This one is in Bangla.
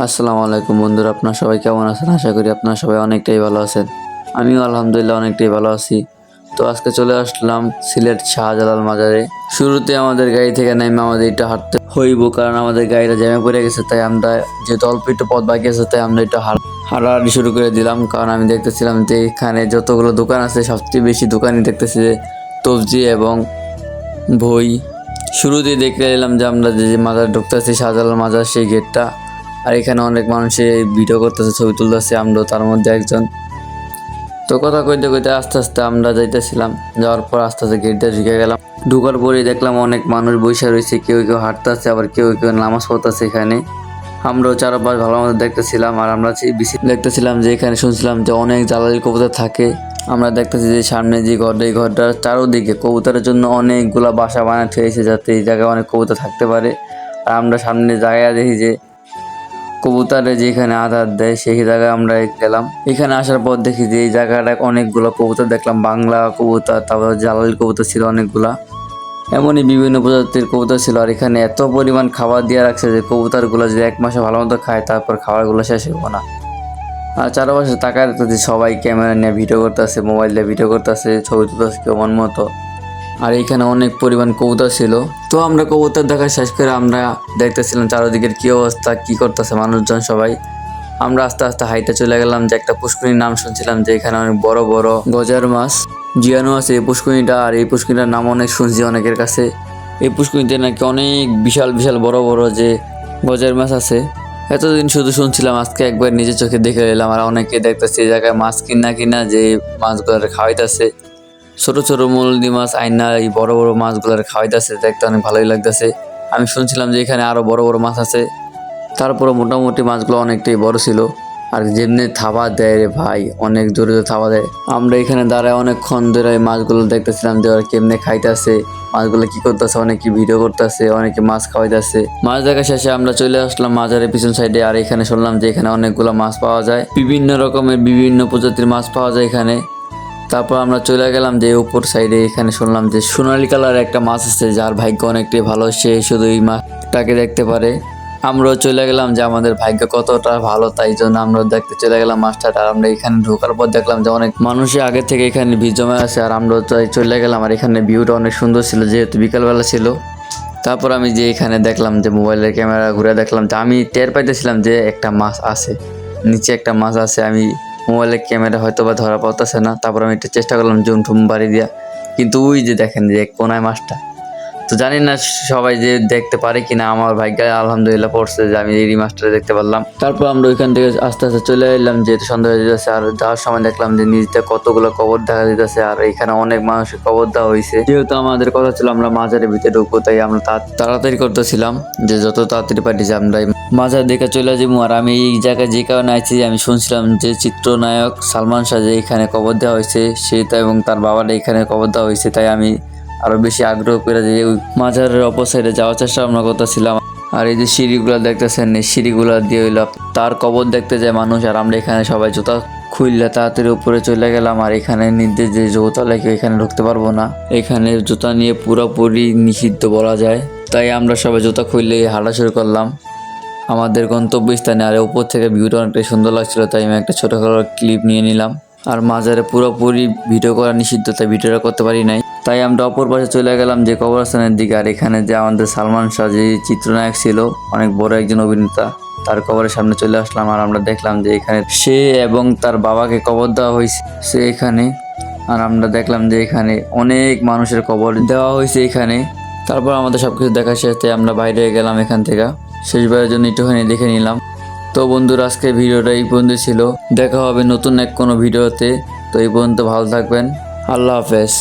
আসসালামু আলাইকুম বন্ধুরা, আপনারা সবাই কেমন আছেন? আশা করি আপনারা সবাই অনেকটাই ভালো আছেন। আমিও আলহামদুলিল্লাহ অনেকটাই ভালো আছি। তো আজকে চলে আসলাম সিলেট শাহজালাল মাজারে। শুরুতে আমাদের গাড়ি থেকে নেমে আমাদের একটু হাঁটতে হইব, কারণ আমাদের গাড়িটা জ্যামে পড়ে গেছে। তাই আমরা যেহেতু অল্প একটু পথ বাকি আছে, তাই আমরা একটু হাঁটাহাঁটি শুরু করে দিলাম। কারণ আমি দেখতেছিলাম যে এখানে যতগুলো দোকান আছে, সবচেয়ে বেশি দোকানই দেখতেছি যে সবজি এবং বই। শুরুতেই দেখতে এলাম যে আমরা যে মাজার ঢুকতেছি, শাহজালাল মাজার, সেই গেটটা। আর এখানে অনেক মানুষে ভিডিও করতেছে, ছবি তুলতেছে, আমরা তার মধ্যে একজন। তো কথা কইতে কইতে আস্তে আস্তে আমরা যাইতেছিলাম। যাওয়ার পর আস্তে আস্তে গেট দিয়ে ঢুকে গেলাম। ঢুকার পরেই দেখলাম অনেক মানুষ বসে রয়েছে, কেউ কেউ হাঁটতেছে, আবার কেউ কেউ নামাজ পড়তেছে এখানে। আমরাও চারপাশ ভালো মতো দেখতেছিলাম। আর আমরা বেশি দেখতেছিলাম যে এখানে শুনছিলাম যে অনেক জালালি কবুতর থাকে। আমরা দেখতেছি যে সামনে যে ঘরটা, এই ঘরটার চারোদিকে কবুতরের জন্য অনেকগুলা বাসা বানাতে হয়েছে, যাতে এই জায়গায় অনেক কবুতর থাকতে পারে। আর আমরা সামনে জায়গায় দেখি যে কবুতরে যেখানে আধার দেয়, সেই জায়গায় আমরা গেলাম। এখানে আসার পর দেখি যে এই জায়গাটা অনেকগুলো কবুতর দেখলাম, বাংলা কবুতর, তারপর জালালি কবুতর ছিল অনেকগুলা। এমনই বিভিন্ন প্রজাতির কবুতর ছিল। আর এখানে এত পরিমাণ খাবার দিয়ে রাখছে যে কবুতরগুলো যদি এক মাসে ভালো মতো খায়, তারপর খাবারগুলো শেষ হবো না। আর চারপাশে তাকায় দেখতেছি সবাই ক্যামেরা নিয়ে ভিডিও করতেছে, মোবাইল দিয়ে ভিডিও করতেছে, ছবি তুলতেছে কেউ মন মতো। আর এখানে অনেক পরিমাণ কবুতর ছিল। তো আমরা কবুতর দেখা শেষ করে আমরা দেখতেছিলাম চারদিকের কি অবস্থা, কি করতেছে মানুষজন সবাই। আমরা আস্তে আস্তে হাইটে চলে গেলাম যে একটা পুষ্করিণীর নাম শুনছিলাম, যে এখানে অনেক বড় বড় গজার মাছ জিয়ানো আছে এই পুষ্করিণীটা। আর এই পুষ্করিণীটার নাম অনেক শুনছি অনেকের কাছে। এই পুষ্করিণীতে নাকি অনেক বিশাল বিশাল বড় বড় যে গজার মাছ আছে। এতদিন শুধু শুনছিলাম, আজকে একবার নিজের চোখে দেখে এলাম। আর অনেকে দেখতেছে এই জায়গায় মাছ কিনা কিনা যে মাছগুলো খাওয়াইতেছে। ছোট ছোট মুলদি মাছ আইনা এই বড় বড় মাছগুলোর খাওয়াইতেছে, দেখতে অনেক ভালোই লাগতেছে। আমি শুনছিলাম যে এখানে আরো বড় বড় মাছ আছে। তারপরে মোটামুটি মাছগুলো অনেকটাই বড় ছিল। আর যেমনি থাবা দেয় রে ভাই, অনেক জোরে জোরে থাবা দেয়। আমরা এখানে দাঁড়ায় অনেকক্ষণ ধরে এই মাছগুলো দেখতেছিলাম যে ওরা কেমনে খাইতেছে, মাছগুলো কি করতেছে, অনেকে ভিডিও করতেছে, অনেকে মাছ খাওয়াইতেছে। মাছ দেখা শেষে আমরা চলে আসলাম মাজারের পিছন সাইডে। আর এখানে শুনলাম যে এখানে অনেকগুলো মাছ পাওয়া যায়, বিভিন্ন রকমের বিভিন্ন প্রজাতির মাছ পাওয়া যায় এখানে। তারপর আমরা চলে গেলাম যে উপর সাইডে। এখানে শুনলাম যে সোনালী কালার একটা মাছ আছে, যার ভাগ্য অনেকটাই ভালো, সে শুধু এই মাছটাকে দেখতে পারে। আমরাও চলে গেলাম যে আমাদের ভাগ্য কতটা ভালো, তাই জন্য আমরা দেখতে চলে গেলাম মাছটা। আর আমরা এখানে ঢোকার পর দেখলাম যে অনেক মানুষই আগে থেকে এখানে ভিড় জমে আছে। আর আমরা তাই চলে গেলাম। আর এখানে ভিউটা অনেক সুন্দর ছিল, যেহেতু বিকালবেলা ছিল। তারপর আমি যে এখানে দেখলাম যে মোবাইলের ক্যামেরা ঘুরে দেখলাম যে আমি টের পাইতেছিলাম যে একটা মাছ আছে, নিচে একটা মাছ আছে। আমি মোবাইলের ক্যামেরা হয়তো বা ধরা পাওয়াছে না। তারপর আমি একটু চেষ্টা করলাম জুম টুম বাড়ি দিয়া, কিন্তু ওই যে দেখেন যে কোনায় মাছটা। তো জানি না সবাই যে দেখতে পারে কিনা, আমার ভাগ্যে আলহামদুলিল্লাহ পড়ছে যে আমি এই মাছটা দেখতে পারলাম। তারপর আমরা ওইখান থেকে আস্তে আস্তে চলে এলাম, যেহেতু সন্ধ্যা হয়ে যেতেছে। আর যাওয়ার সময় দেখলাম যে নিচে কতগুলো কবর দেখা যেতেছে। আর এখানে অনেক মানুষের কবর দেওয়া হয়েছে। যেহেতু আমাদের কথা ছিল আমরা মাজারের ভিতরে ঢুকবো, তাই আমরা তাড়াতাড়ি করতেছিলাম যে যত তাড়াতাড়ি পারি যে আমরা মাজার দেখে চলে যাবো। আর আমি এই জায়গায় যে কারণে আছি, আমি শুনছিলাম যে চিত্রনায়ক সালমান শাহ যে এখানে কবর দেওয়া হয়েছে, সেটা এবং তার বাবাটা এখানে কবর দেওয়া হয়েছে। তাই আমি আরো বেশি আগ্রহ করে যে ওই মাজারের অপর সাইডে যাওয়ার চেষ্টা আমরা করতেছিলাম। আর এই যে সিঁড়িগুলা দেখতেছেন, এই সিঁড়িগুলা দিয়ে হইল তার কবর দেখতে যায় মানুষ। আর আমরা এখানে সবাই জুতা খুললে তাড়াতাড়ি উপরে চলে গেলাম। আর এখানে নির্দেশ যে জুতা লেগে এখানে ঢুকতে পারবো না, এখানে জুতা নিয়ে পুরোপুরি নিষিদ্ধ বলা যায়। তাই আমরা সবাই জুতা খুললে হাঁটা শুরু করলাম আমাদের গন্তব্যস্থানে। আর উপর থেকে ভিউটা অনেকটাই সুন্দর লাগছিল, তাই আমি একটা ছোটখাটো ক্লিপ নিয়ে নিলাম। আর মাজারে পুরোপুরি ভিডিও করা নিষিদ্ধ, তাই ভিডিওটা করতে পারি নাই। তাই আমরা অপর পাশে চলে গেলাম যে কবরস্থানের দিকে। আর এখানে যে আমাদের সালমান শাহ যে চিত্রনায়ক ছিল, অনেক বড় একজন অভিনেতা, তার কবরের সামনে চলে আসলাম। আর আমরা দেখলাম যে এখানে সে এবং তার বাবাকে কবর দেওয়া হয়েছে সে এখানে। আর আমরা দেখলাম যে এখানে অনেক মানুষের কবর দেওয়া হয়েছে এখানে। তারপর আমাদের সবকিছু দেখা শেষে আমরা বাইরে গেলাম এখান থেকে, শেষবারের জন্য একটুখানি দেখে নিলাম। তো বন্ধুরা, আজকে ভিডিওটা এই পর্যন্ত ছিল। দেখা হবে নতুন এক কোনো ভিডিওতে। তো এই পর্যন্ত ভালো থাকবেন। আল্লাহ হাফেজ।